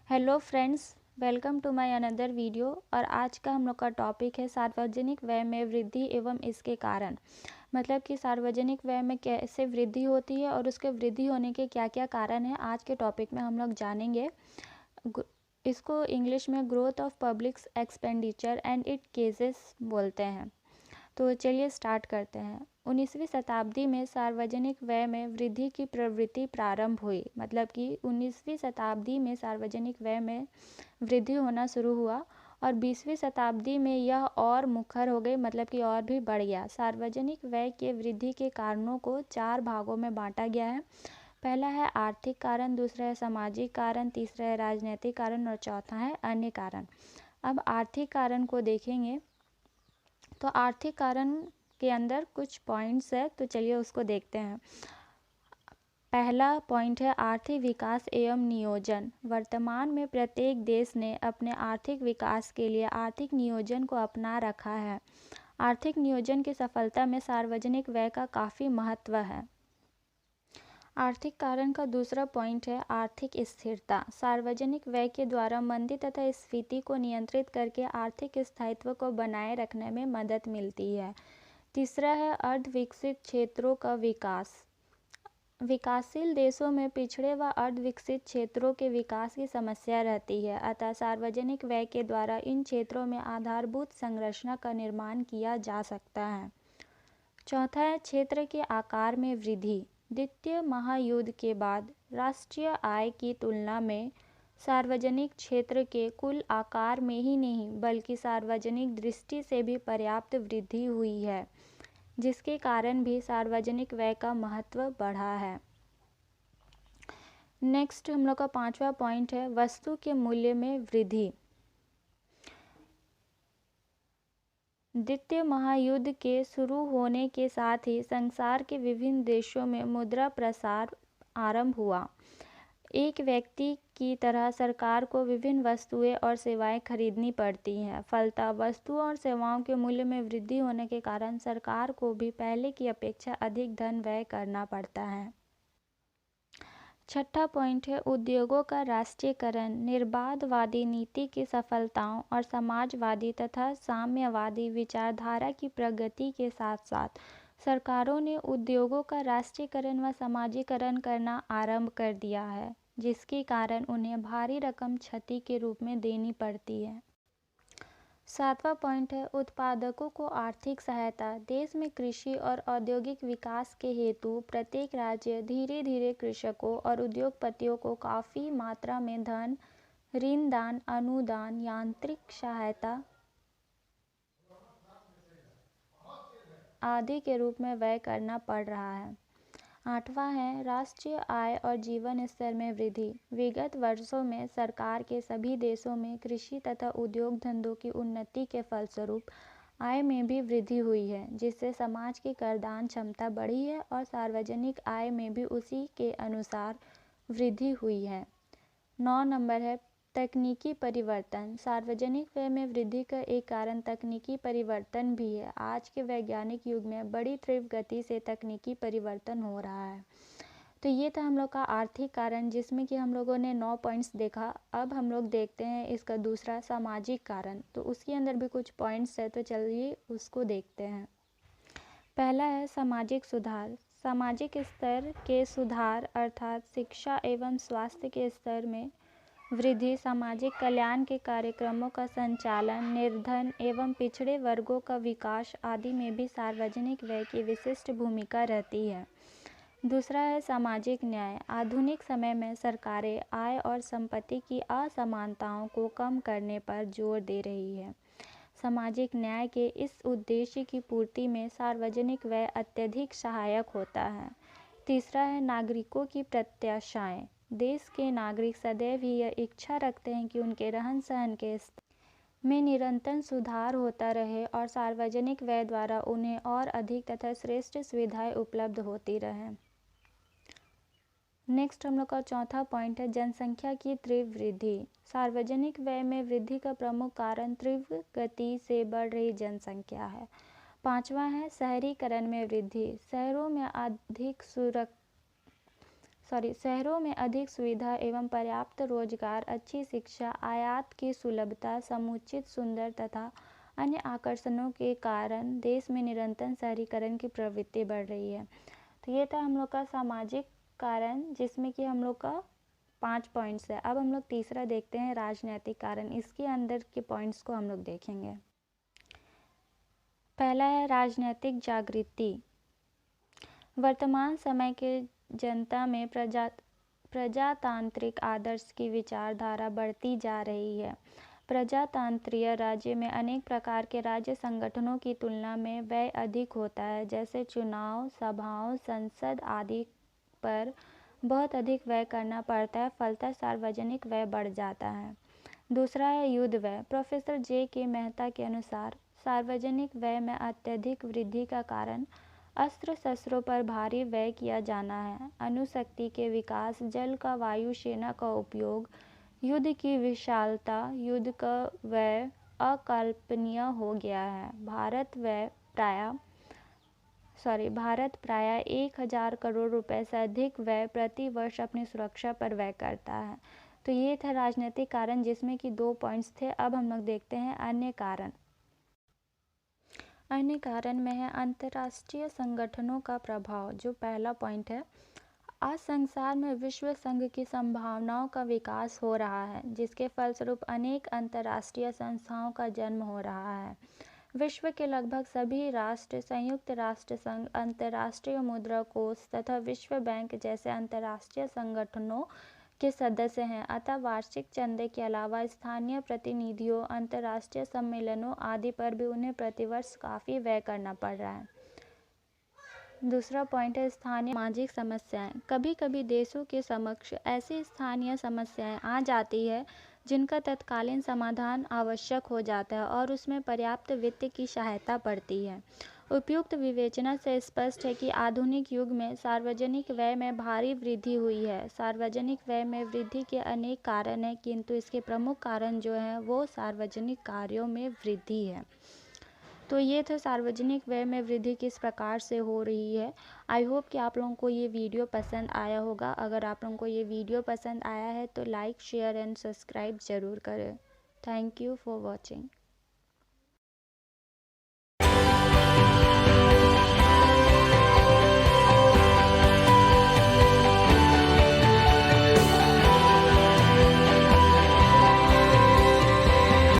Hello friends, welcome to my another video. और आज का हम लोग का टॉपिक है सार्वजनिक व्यय में वृद्धि एवं इसके कारण। मतलब कि सार्वजनिक व्यय में कैसे वृद्धि होती है और उसके वृद्धि होने के क्या क्या कारण हैं, आज के टॉपिक में हम लोग जानेंगे। इसको इंग्लिश में growth of public expenditure and it cases बोलते हैं। तो चलिए स्टार्ट करते हैं। 19वीं शताब्दी में सार्वजनिक व्यय में वृद्धि की प्रवृत्ति प्रारंभ हुई। मतलब कि 19वीं शताब्दी में सार्वजनिक व्यय में वृद्धि होना शुरू हुआ और 20वीं शताब्दी में यह और मुखर हो गई, मतलब कि और भी बढ़ गया। सार्वजनिक व्यय के वृद्धि के कारणों को 4 भागों में बांटा गया है। पहला है आर्थिक कारण, दूसरा है सामाजिक कारण, तीसरा है राजनीतिक कारण और चौथा है अन्य कारण। अब आर्थिक कारण को देखेंगे तो आर्थिक कारण के अंदर कुछ पॉइंट्स है, तो चलिए उसको देखते हैं। पहला पॉइंट है आर्थिक विकास एवं नियोजन। वर्तमान में प्रत्येक देश ने अपने आर्थिक विकास के लिए आर्थिक नियोजन को अपना रखा है। आर्थिक नियोजन की सफलता में सार्वजनिक व्यय का काफ़ी महत्व है। आर्थिक कारण का दूसरा पॉइंट है आर्थिक स्थिरता। सार्वजनिक व्यय के द्वारा मंदी तथा स्फीति को नियंत्रित करके आर्थिक स्थायित्व को बनाए रखने में मदद मिलती है। तीसरा है अर्ध विकसित क्षेत्रों का विकास। विकासशील देशों में पिछड़े व अर्ध विकसित क्षेत्रों के विकास की समस्या रहती है, अतः सार्वजनिक व्यय के द्वारा इन क्षेत्रों में आधारभूत संरचना का निर्माण किया जा सकता है। चौथा है क्षेत्र के आकार में वृद्धि। द्वितीय महायुद्ध के बाद राष्ट्रीय आय की तुलना में सार्वजनिक क्षेत्र के कुल आकार में ही नहीं बल्कि सार्वजनिक दृष्टि से भी पर्याप्त वृद्धि हुई है, जिसके कारण भी सार्वजनिक व्यय का महत्व बढ़ा है। नेक्स्ट हम लोग का 5वां पॉइंट है वस्तु के मूल्य में वृद्धि। द्वितीय महायुद्ध के शुरू होने के साथ ही संसार के विभिन्न देशों में मुद्रा प्रसार आरंभ हुआ। एक व्यक्ति की तरह सरकार को विभिन्न वस्तुएं और सेवाएं खरीदनी पड़ती हैं। फलतः वस्तुओं और सेवाओं के मूल्य में वृद्धि होने के कारण सरकार को भी पहले की अपेक्षा अधिक धन व्यय करना पड़ता है। छठा पॉइंट है उद्योगों का राष्ट्रीयकरण। निर्बाधवादी नीति की सफलताओं और समाजवादी तथा साम्यवादी विचारधारा की प्रगति के साथ साथ सरकारों ने उद्योगों का राष्ट्रीयकरण व समाजीकरण करना आरंभ कर दिया है, जिसके कारण उन्हें भारी रकम क्षति के रूप में देनी पड़ती है। 7वां पॉइंट है उत्पादकों को आर्थिक सहायता। देश में कृषि और औद्योगिक विकास के हेतु प्रत्येक राज्य धीरे धीरे कृषकों और उद्योगपतियों को काफ़ी मात्रा में धन, ऋण दान, अनुदान, यांत्रिक सहायता आदि के रूप में व्यय करना पड़ रहा है। 8वां है राष्ट्रीय आय और जीवन स्तर में वृद्धि। विगत वर्षों में सरकार के सभी देशों में कृषि तथा उद्योग धंधों की उन्नति के फलस्वरूप आय में भी वृद्धि हुई है, जिससे समाज की करदान क्षमता बढ़ी है और सार्वजनिक आय में भी उसी के अनुसार वृद्धि हुई है। 9 नंबर है तकनीकी परिवर्तन। सार्वजनिक व्यय में वृद्धि का एक कारण तकनीकी परिवर्तन भी है। आज के वैज्ञानिक युग में बड़ी तीव्र गति से तकनीकी परिवर्तन हो रहा है। तो ये था हम लोग का आर्थिक कारण, जिसमें कि हम लोगों ने 9 पॉइंट्स देखा। अब हम लोग देखते हैं इसका दूसरा सामाजिक कारण। तो उसके अंदर भी कुछ पॉइंट्स है, तो चलिए उसको देखते हैं। पहला है सामाजिक सुधार। सामाजिक स्तर के सुधार अर्थात शिक्षा एवं स्वास्थ्य के स्तर में वृद्धि, सामाजिक कल्याण के कार्यक्रमों का संचालन, निर्धन एवं पिछड़े वर्गों का विकास आदि में भी सार्वजनिक व्यय की विशिष्ट भूमिका रहती है। दूसरा है सामाजिक न्याय। आधुनिक समय में सरकारें आय और संपत्ति की असमानताओं को कम करने पर जोर दे रही है। सामाजिक न्याय के इस उद्देश्य की पूर्ति में सार्वजनिक व्यय अत्यधिक सहायक होता है। तीसरा है नागरिकों की प्रत्याशाएं। देश के नागरिक सदैव ही यह इच्छा रखते हैं कि उनके रहन सहन के स्तर में निरंतर सुधार होता रहे और सार्वजनिक व्यय द्वारा उन्हें और अधिक तथा श्रेष्ठ सुविधाएं उपलब्ध होती रहें। नेक्स्ट हम लोग का चौथा पॉइंट है जनसंख्या की तीव्र वृद्धि। सार्वजनिक व्यय में वृद्धि का प्रमुख कारण तीव्र गति से बढ़ रही जनसंख्या है। 5वां है शहरीकरण में वृद्धि। शहरों में अधिक शहरों में अधिक सुविधा एवं पर्याप्त रोजगार, अच्छी शिक्षा, आयात की सुलभता, समुचित सुंदर तथा अन्य आकर्षणों के कारण देश में निरंतर शहरीकरण की प्रवृत्ति बढ़ रही है। तो ये था हम लोग का सामाजिक कारण, जिसमें कि हम लोग का 5 पॉइंट्स है। अब हम लोग तीसरा देखते हैं राजनीतिक कारण। इसके अंदर के पॉइंट्स को हम लोग देखेंगे। पहला है राजनीतिक जागृति। वर्तमान समय के जनता में प्रजातांत्रिक आदर्श की विचारधारा बढ़ती जा रही है। प्रजातांत्रिक राज्य में अनेक प्रकार के राज्य संगठनों की तुलना में व्यय अधिक होता है, जैसे चुनाव, सभाओं, संसद आदि पर बहुत अधिक व्यय करना पड़ता है, फलतः सार्वजनिक व्यय बढ़ जाता है। दूसरा है युद्ध व्यय। Professor JK. मेहता के अनुसार सार्वजनिक व्यय में अत्यधिक वृद्धि का कारण अस्त्र शस्त्रों पर भारी व्यय किया जाना है, अणुशक्ति के विकास, जल का वायु सेना का उपयोग, युद्ध की विशालता, युद्ध का व्यय अकल्पनीय हो गया है। भारत प्रायः 1000 करोड़ रुपए से अधिक व्यय प्रति वर्ष अपनी सुरक्षा पर व्यय करता है। तो ये था राजनीतिक कारण, जिसमें कि 2 पॉइंट्स थे। अब हम लोग देखते हैं अन्य कारण। अन्य कारण में है अंतर्राष्ट्रीय संगठनों का प्रभाव, जो पहला पॉइंट है। आज संसार में विश्व संघ की संभावनाओं का विकास हो रहा है, जिसके फलस्वरूप अनेक अंतर्राष्ट्रीय संस्थाओं का जन्म हो रहा है। विश्व के लगभग सभी राष्ट्र संयुक्त राष्ट्र संघ, अंतर्राष्ट्रीय मुद्रा कोष तथा विश्व बैंक जैसे अंतर्राष्ट्रीय संगठनों के सदस्य हैं। अतः वार्षिक चंदे के अलावा स्थानीय प्रतिनिधियों, अंतर्राष्ट्रीय सम्मेलनों आदि पर भी उन्हें प्रतिवर्ष काफ़ी व्यय करना पड़ रहा है। दूसरा पॉइंट है स्थानीय सामाजिक समस्याएं। कभी कभी देशों के समक्ष ऐसी स्थानीय समस्याएं आ जाती है जिनका तत्कालीन समाधान आवश्यक हो जाता है और उसमें पर्याप्त वित्त की सहायता पड़ती है। उपयुक्त विवेचना से स्पष्ट है कि आधुनिक युग में सार्वजनिक व्यय में भारी वृद्धि हुई है। सार्वजनिक व्यय में वृद्धि के अनेक कारण हैं, किंतु इसके प्रमुख कारण जो है वो सार्वजनिक कार्यों में वृद्धि है। तो ये था सार्वजनिक व्यय में वृद्धि किस प्रकार से हो रही है। आई होप कि आप लोगों को ये वीडियो पसंद आया होगा। अगर आप लोगों को ये वीडियो पसंद आया है तो लाइक, शेयर एंड सब्सक्राइब ज़रूर करें। Thank you for watching.